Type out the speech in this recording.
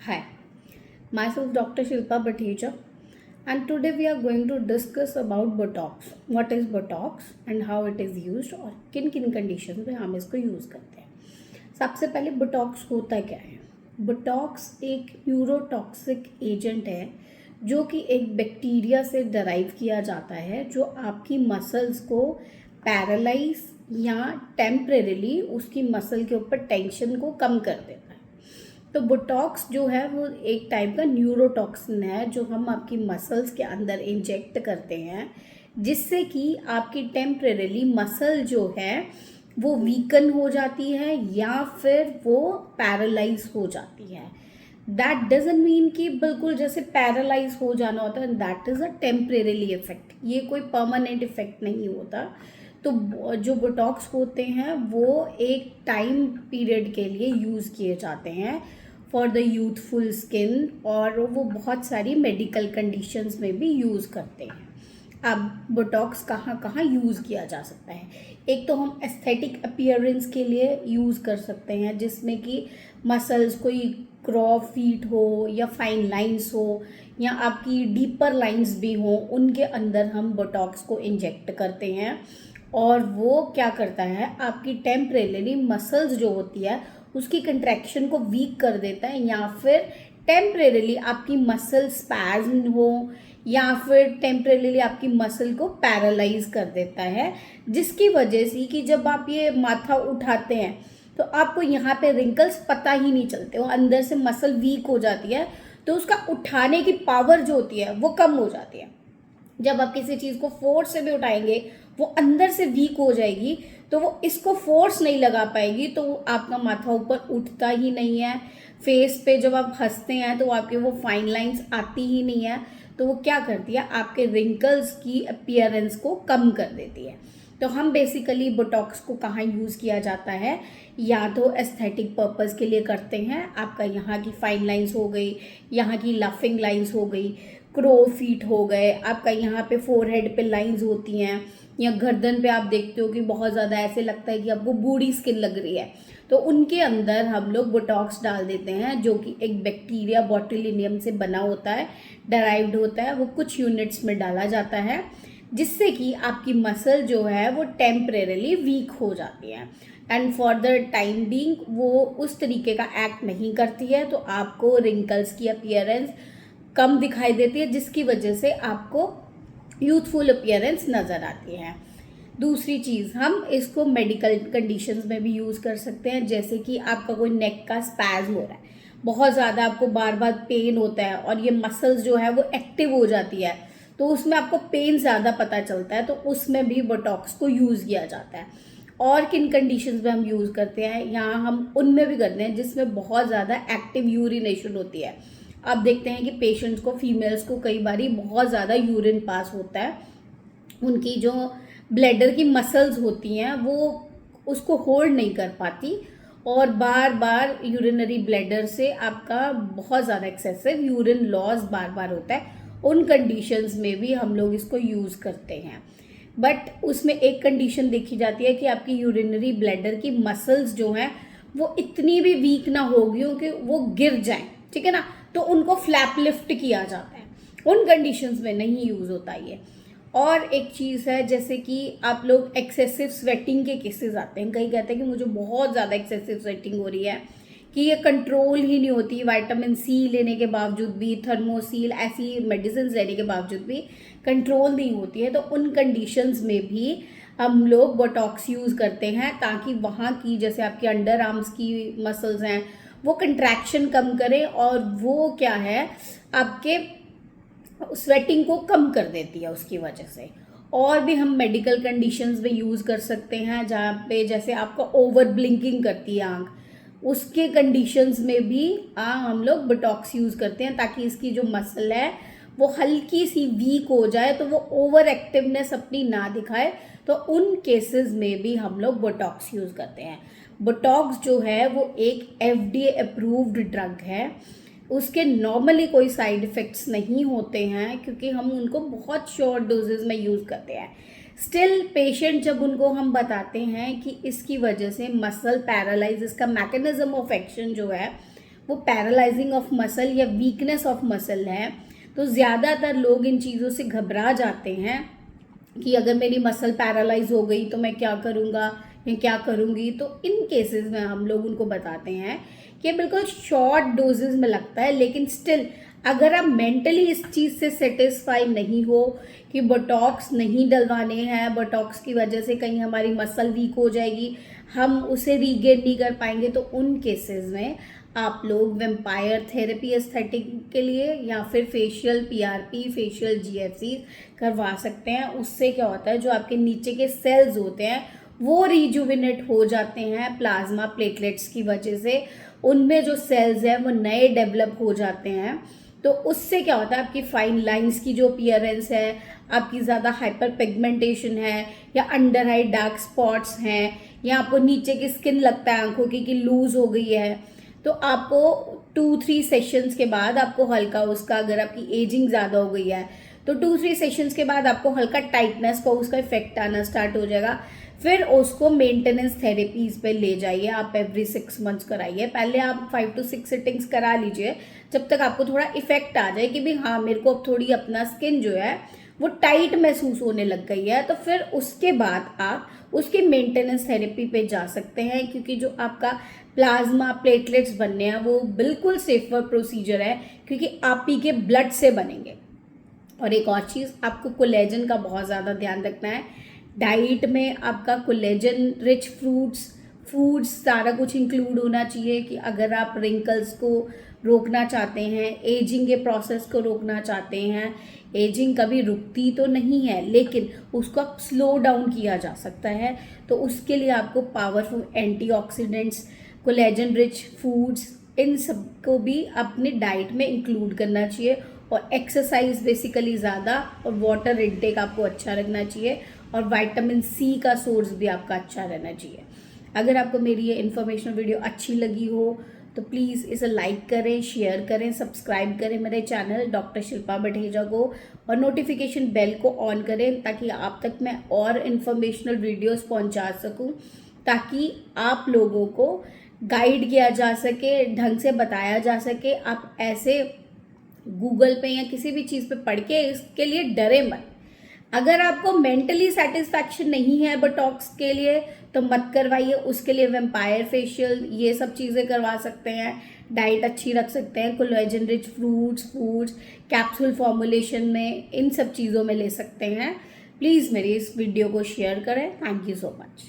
Hi, myself Dr. Shilpa Bhateja, and today we are going to discuss about Botox. What is Botox and how it is used और किन किन condition में हम इसको use करते हैं। सबसे पहले बोटॉक्स होता क्या है। बोटॉक्स एक न्यूरोटॉक्सिक एजेंट है जो कि एक बैक्टीरिया से डराइव किया जाता है जो आपकी मसल्स को पैरालाइज या टेम्परेरीली उसकी मसल के ऊपर टेंशन को कम कर देता है। तो बोटॉक्स जो है वो एक टाइप का न्यूरोटॉक्सिन है जो हम आपकी मसल्स के अंदर इंजेक्ट करते हैं जिससे कि आपकी टेम्परेरीली मसल जो है वो वीकन हो जाती है या फिर वो पैरालाइज हो जाती है। दैट डजंट मीन कि बिल्कुल जैसे पैरालाइज हो जाना होता है, that is a temporarily effect, ये कोई परमानेंट इफेक्ट नहीं होता। तो जो बोटॉक्स होते हैं वो एक टाइम पीरियड के लिए यूज़ किए जाते हैं फॉर द यूथफुल स्किन और वो बहुत सारी मेडिकल कंडीशंस में भी यूज़ करते हैं। अब बोटॉक्स कहाँ कहाँ यूज़ किया जा सकता है। एक तो हम एस्थेटिक अपीयरेंस के लिए यूज़ कर सकते हैं जिसमें कि मसल्स कोई क्रॉ फीट हो या फाइन लाइंस हो या आपकी डीपर लाइंस भी हो, उनके अंदर हम बोटॉक्स को इंजेक्ट करते हैं और वो क्या करता है आपकी टेम्परेरी मसल्स जो होती है उसकी कंट्रैक्शन को वीक कर देता है या फिर टेम्परेरीली आपकी मसल स्पैज्म हो या फिर टेम्परेरीली आपकी मसल को पैरालाइज कर देता है, जिसकी वजह से कि जब आप ये माथा उठाते हैं तो आपको यहाँ पे रिंकल्स पता ही नहीं चलते, वो अंदर से मसल वीक हो जाती है तो उसका उठाने की पावर जो होती है वो कम हो जाती है। जब आप किसी चीज़ को फोर्स से भी उठाएंगे वो अंदर से वीक हो जाएगी तो वो इसको फोर्स नहीं लगा पाएगी तो आपका माथा ऊपर उठता ही नहीं है। फेस पे जब आप हंसते हैं तो आपके वो फाइन लाइंस आती ही नहीं है, तो वो क्या करती है आपके रिंकल्स की अपीयरेंस को कम कर देती है। तो हम बेसिकली बोटॉक्स को कहाँ यूज़ किया जाता है, या तो एस्थेटिक पर्पस के लिए करते हैं, आपका यहाँ की फाइन लाइंस हो गई, यहाँ की लफिंग लाइंस हो गई, क्रो फीट हो गए, आपका यहाँ पे फोरहेड पे लाइंस होती हैं या गर्दन पे आप देखते हो कि बहुत ज़्यादा ऐसे लगता है कि आपको बूढ़ी स्किन लग रही है, तो उनके अंदर हम लोग बोटॉक्स डाल देते हैं जो कि एक बैक्टीरिया बॉटुलिनियम से बना होता है, डराइव्ड होता है, वो कुछ यूनिट्स में डाला जाता है जिससे कि आपकी मसल जो है वो टेम्परेरीली वीक हो जाती है and for the time being वो उस तरीके का एक्ट नहीं करती है, तो आपको रिंकल्स की अपीयरेंस कम दिखाई देती है जिसकी वजह से आपको यूथफुल अपीयरेंस नज़र आती है। दूसरी चीज़, हम इसको मेडिकल कंडीशंस में भी यूज़ कर सकते हैं, जैसे कि आपका कोई नेक का स्पैज़ हो रहा है, बहुत ज़्यादा आपको बार बार पेन होता है और ये मसल्स जो है वो एक्टिव हो जाती है तो उसमें आपको पेन ज़्यादा पता चलता है, तो उसमें भी बोटॉक्स को यूज़ किया जाता है। और किन कंडीशंस में हम यूज़ करते हैं, यहाँ हम उनमें भी करते हैं जिसमें बहुत ज़्यादा एक्टिव यूरिनेशन होती है। आप देखते हैं कि पेशेंट्स को, फीमेल्स को कई बार बहुत ज़्यादा यूरिन पास होता है, उनकी जो ब्लैडर की मसल्स होती हैं वो उसको होल्ड नहीं कर पाती और बार बार यूरिनरी ब्लैडर से आपका बहुत ज़्यादा एक्सेसिव यूरिन लॉस बार बार होता है। उन कंडीशंस में भी हम लोग इसको यूज़ करते हैं, बट उसमें एक कंडीशन देखी जाती है कि आपकी यूरिनरी ब्लैडर की मसल्स जो हैं वो इतनी भी वीक ना होगी कि वो गिर जाएं, ठीक है ना, तो उनको फ्लैप लिफ्ट किया जाता है, उन कंडीशंस में नहीं यूज़ होता ये। और एक चीज़ है जैसे कि आप लोग एक्सेसिव स्वेटिंग के केसेस आते हैं, कई कहते हैं कि मुझे बहुत ज़्यादा एक्सेसिव स्वेटिंग हो रही है कि ये कंट्रोल ही नहीं होती, विटामिन सी लेने के बावजूद भी, थर्मोसील ऐसी मेडिसिन लेने के बावजूद भी कंट्रोल नहीं होती है, तो उन कंडीशंस में भी हम लोग बोटॉक्स यूज़ करते हैं ताकि वहाँ की जैसे आपके अंडर आर्म्स की मसल्स हैं वो कंट्रैक्शन कम करें और वो क्या है आपके स्वेटिंग को कम कर देती है उसकी वजह से। और भी हम मेडिकल कंडीशंस में यूज़ कर सकते हैं जहाँ पे जैसे आपका ओवर ब्लिंकिंग करती है आँख, उसके कंडीशंस में भी हम लोग बोटॉक्स यूज़ करते हैं ताकि इसकी जो मसल है वो हल्की सी वीक हो जाए तो वो ओवर एक्टिवनेस अपनी ना दिखाए, तो उन केसेस में भी हम लोग बोटॉक्स यूज़ करते हैं। बोटॉक्स जो है वो एक FDA अप्रूव्ड ड्रग है, उसके नॉर्मली कोई साइड इफ़ेक्ट्स नहीं होते हैं क्योंकि हम उनको बहुत शॉर्ट डोजेज में यूज़ करते हैं। स्टिल पेशेंट जब उनको हम बताते हैं कि इसकी वजह से मसल पैरालाइज, इसका मैकेनिज्म ऑफ एक्शन जो है वो पैरालाइजिंग ऑफ मसल या वीकनेस ऑफ मसल है, तो ज़्यादातर लोग इन चीज़ों से घबरा जाते हैं कि अगर मेरी मसल पैरालाइज हो गई तो मैं क्या करूँगा या क्या करूँगी। तो इन केसेस में हम लोग उनको बताते हैं कि बिल्कुल शॉर्ट डोजेज में लगता है, लेकिन स्टिल अगर आप मेंटली इस चीज़ से सेटिस्फाई नहीं हो कि बोटॉक्स नहीं डलवाने हैं, बोटॉक्स की वजह से कहीं हमारी मसल वीक हो जाएगी, हम उसे रीगेन नहीं कर पाएंगे, तो उन केसेस में आप लोग वेम्पायर थेरेपी एस्थेटिक के लिए या फिर फेशियल पीआरपी, फेशियल जीएफसी करवा सकते हैं। उससे क्या होता है, जो आपके नीचे के सेल्स होते हैं वो रिजुविनेट हो जाते हैं प्लाज्मा प्लेटलेट्स की वजह से, उनमें जो सेल्स हैं वो नए डेवलप हो जाते हैं। तो उससे क्या होता है, आपकी फाइन लाइंस की जो अपीयरेंस है, आपकी ज़्यादा हाइपर पिगमेंटेशन है या अंडर आई डार्क स्पॉट्स हैं, या आपको नीचे की स्किन लगता है आंखों की कि लूज हो गई है, तो आपको 2-3 सेशंस के बाद आपको हल्का उसका, अगर आपकी एजिंग ज़्यादा हो गई है तो 2-3 सेशंस के बाद आपको हल्का टाइटनेस का उसका इफेक्ट आना स्टार्ट हो जाएगा। फिर उसको मेंटेनेंस थेरेपीज पे ले जाइए, आप एवरी 6 मंथ्स कराइए। पहले आप 5 to 6 सिटिंग्स करा लीजिए जब तक आपको थोड़ा इफेक्ट आ जाए कि भी हाँ मेरे को अब थोड़ी अपना स्किन जो है वो टाइट महसूस होने लग गई है। तो फिर उसके बाद आप उसकी मेंटेनेंस थेरेपी पे जा सकते हैं, क्योंकि जो आपका प्लाज्मा प्लेटलेट्स बनने हैं वो बिल्कुल सेफर प्रोसीजर है, क्योंकि आप ही के ब्लड से बनेंगे। और एक और चीज़, आपको कोलेजन का बहुत ज़्यादा ध्यान रखना है। डाइट में आपका कोलेजन रिच फूड्स सारा कुछ इंक्लूड होना चाहिए, कि अगर आप रिंकल्स को रोकना चाहते हैं, एजिंग के प्रोसेस को रोकना चाहते हैं। एजिंग कभी रुकती तो नहीं है, लेकिन उसको आप स्लो डाउन किया जा सकता है। तो उसके लिए आपको powerful antioxidants, collagen rich foods, इन सब को भी अपने डाइट में इंक्लूड करना चाहिए। और एक्सरसाइज बेसिकली ज़्यादा, और वाटर इनटेक आपको अच्छा रखना चाहिए, और विटामिन सी का सोर्स भी आपका अच्छा रहना चाहिए। अगर आपको मेरी ये इन्फॉर्मेशनल वीडियो अच्छी लगी हो तो प्लीज़ इसे लाइक करें, शेयर करें, सब्सक्राइब करें मेरे चैनल डॉक्टर शिल्पा बठेजा को, और नोटिफिकेशन बेल को ऑन करें ताकि आप तक मैं और इन्फॉर्मेशनल वीडियोस पहुंचा सकूं, ताकि आप लोगों को गाइड किया जा सके, ढंग से बताया जा सके। आप ऐसे गूगल पे या किसी भी चीज़ पे पढ़ के इसके लिए डरे मत। अगर आपको मेंटली सेटिस्फैक्शन नहीं है बोटॉक्स के लिए तो मत करवाइए। उसके लिए वेम्पायर फेशियल ये सब चीज़ें करवा सकते हैं, डाइट अच्छी रख सकते हैं, collagen rich foods capsule formulation में, इन सब चीज़ों में ले सकते हैं। प्लीज़ मेरी इस वीडियो को शेयर करें। Thank you so much.